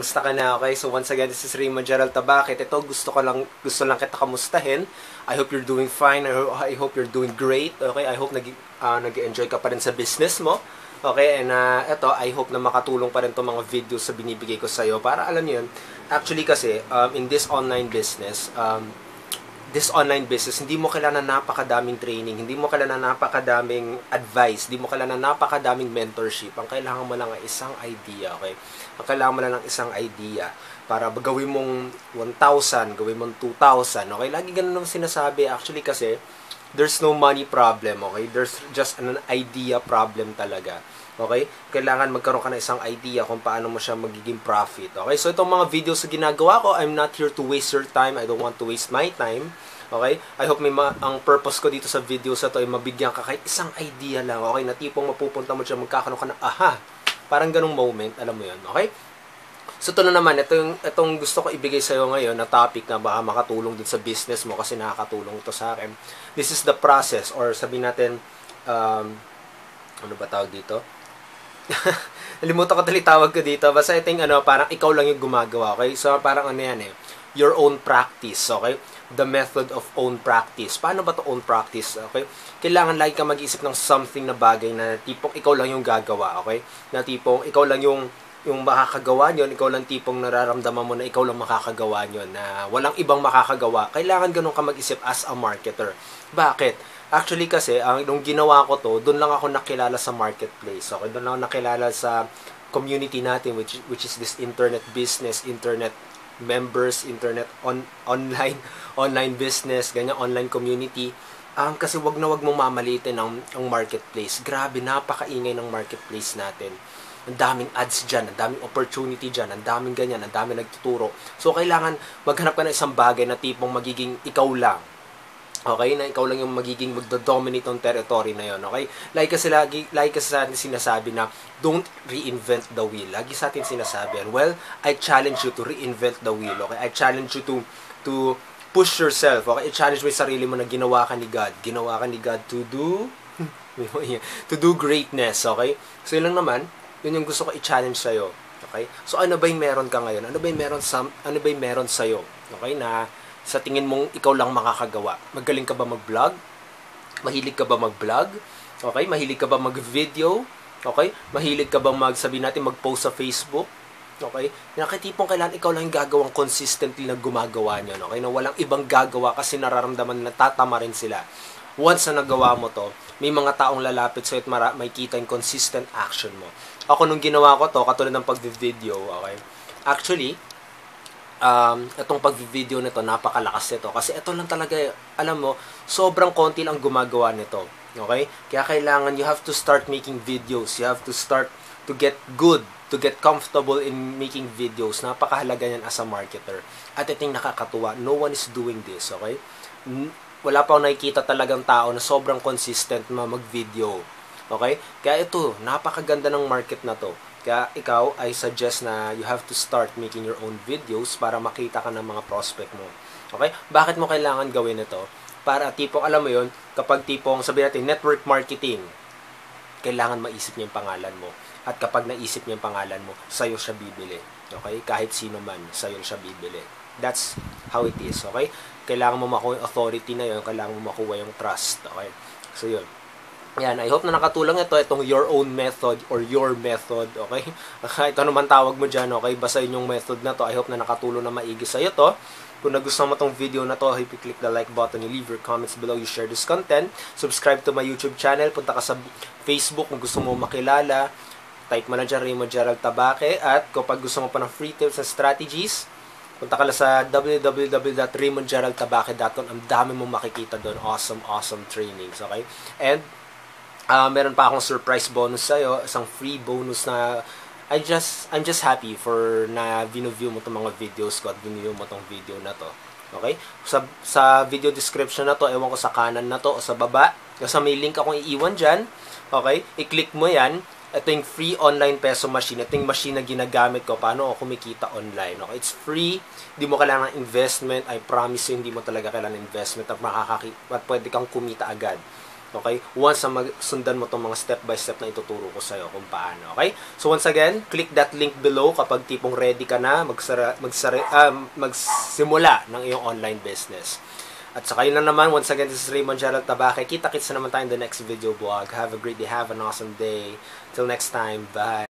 kamusta ka na? Okay, so once again, this is Raymond Gerald Tabakit. Ito, gusto lang kita kamustahin. I hope you're doing fine. I hope you're doing great. Okay, I hope nag-enjoy ka pa rin sa business mo. Okay, and ito, I hope na makatulong pa rin itong mga videos sa binibigay ko sa'yo. Para alam niyo yun, actually kasi, in this online business, hindi mo kailangan napakadaming training, hindi mo kailangan napakadaming advice, hindi mo kailangan napakadaming mentorship. Ang kailangan mo lang ay isang idea, okay? Ang kailangan mo lang ng isang idea para gawin mong 1,000, gawin mong 2,000, okay? Lagi ganun ang sinasabi. Actually kasi, there's no money problem, okay? There's just an idea problem talaga. Okay? Kailangan magkaroon ka ng isang idea kung paano mo siya magiging profit. Okay? So, itong mga videos na ginagawa ko, I'm not here to waste your time. I don't want to waste my time. Okay? I hope ang purpose ko dito sa videos na to ay mabigyan ka kahit isang idea lang. Okay? Na tipong mapupunta mo siya, magkakaroon ka ng aha. Parang ganung moment. Alam mo yun. Okay? So, ito na naman. Itong gusto ko ibigay sa'yo ngayon na topic na baka makatulong din sa business mo kasi nakakatulong ito sa akin. This is the process or sabihin natin, ano ba tawag dito? Nalimutan ko tawag ko dito. Basta I think parang ikaw lang yung gumagawa, okay? So parang yan your own practice, okay? The method of own practice. Paano ba to own practice, okay? Kailangan lagi ka mag-isip ng something na bagay na tipong ikaw lang yung gagawa, okay? Na tipong ikaw lang yung makakagawa nyon, ikaw lang tipong nararamdaman mo na ikaw lang makakagawa nyon, na walang ibang makakagawa. Kailangan ganun ka mag-isip as a marketer. Bakit? Actually kasi, nung ginawa ko to, doon lang ako nakilala sa marketplace. Okay? Doon lang ako nakilala sa community natin, which is this internet business, internet members, internet online business, ganyan, online community. Kasi wag mong mamalitin ang marketplace. Grabe, napakaingay ng marketplace natin. Ang daming ads dyan, ang daming opportunity dyan, ang daming ganyan, ang daming nagtuturo. So, kailangan maghanap ka ng isang bagay na tipong magiging ikaw lang. Okay? Na ikaw lang yung magiging magdo-dominate ng territory na yon. Okay? Lagi kasi sa atin sinasabi na don't reinvent the wheel. Lagi sa atin sinasabi yan. Well, I challenge you to reinvent the wheel. Okay? I challenge you to push yourself. Okay? I challenge mo yung sarili mo na ginawa ka ni God. Ginawa ka ni God to do greatness. Okay? So, yun lang naman. Yun yung gusto ko i-challenge sa'yo. Okay? So, ano ba yung meron ka ngayon? Ano ba yung meron sa'yo? Okay? Na sa tingin mong ikaw lang makakagawa. Magaling ka ba mag-vlog? Mahilig ka ba mag-vlog? Okay? Mahilig ka ba mag-video? Okay? Mahilig ka ba mag-post sa Facebook? Okay? Nakatipong kailangan ikaw lang yung gagawang consistently na gumagawa niyo. Okay? Na walang ibang gagawa kasi nararamdaman na tatama rin sila. Once na nagawa mo to, may mga taong lalapit sa'yo at may kita yung consistent action mo. Ako nung ginawa ko to, katulad ng pag-video, okay? Actually, itong pag-video nito, napakalakas nito. Kasi ito lang talaga, alam mo, sobrang konti lang gumagawa nito. Okay? Kaya kailangan, you have to start making videos. You have to start to get good, to get comfortable in making videos. Napakahalaga yan as a marketer. At ito yung nakakatuwa. No one is doing this, okay? Wala pa akong nakikita talagang tao na sobrang consistent na mag-video. Okay? Kaya ito, napakaganda ng market na to. Kaya ikaw, I suggest na you have to start making your own videos para makita ka ng mga prospect mo. Okay? Bakit mo kailangan gawin ito? Para tipong, alam mo yun, kapag tipong, sabihin natin, network marketing, kailangan maisip niya yung pangalan mo. At kapag naisip niya yung pangalan mo, sa'yo siya bibili. Okay? Kahit sino man, sa'yo siya bibili. That's how it is. Okay? Kailangan mo makuha yung authority na yun, kailangan mo makuha yung trust. Okay? So yun. Yan, I hope na nakatulong itong your own method or your method, okay? Ito naman tawag mo dyan, okay? Basta yung method na to, I hope na nakatulong na maigi sa'yo to. Kung nagustuhan mo tong video na to, I hope you click the like button, you leave your comments below, you share this content, subscribe to my YouTube channel, punta ka sa Facebook kung gusto mo makilala, type mo na dyan, Raymond Gerald Tabake, at kapag gusto mo pa ng free tips and strategies, punta ka lang sa www.raymondgeraldtabake.com. Ang dami mong makikita doon. Awesome trainings, okay? And meron pa akong surprise bonus sa'yo, isang free bonus na I'm just happy for na view mo itong mga videos ko at view mo itong video na to. Okay? Sa video description na to, ewan ko sa kanan na to o sa baba, kasi may link akong iiwan dyan. Okay? I-click mo yan. Ito yung free online peso machine. Ito yung machine na ginagamit ko. Paano ako kumikita online. Okay? It's free. Hindi mo kailangan ng investment. I promise you, hindi mo talaga kailangan ng investment at pwede kang kumita agad. Okay? Once na sundan mo itong mga step by step na ituturo ko sa'yo kung paano. Okay? So once again, click that link below kapag tipong ready ka na magsimula ng iyong online business. At saka yun lang naman, once again, this is Raymond Gerald Tabaque. Kita-kits na naman tayo in the next video vlog. Have a great day, have an awesome day. Till next time, bye!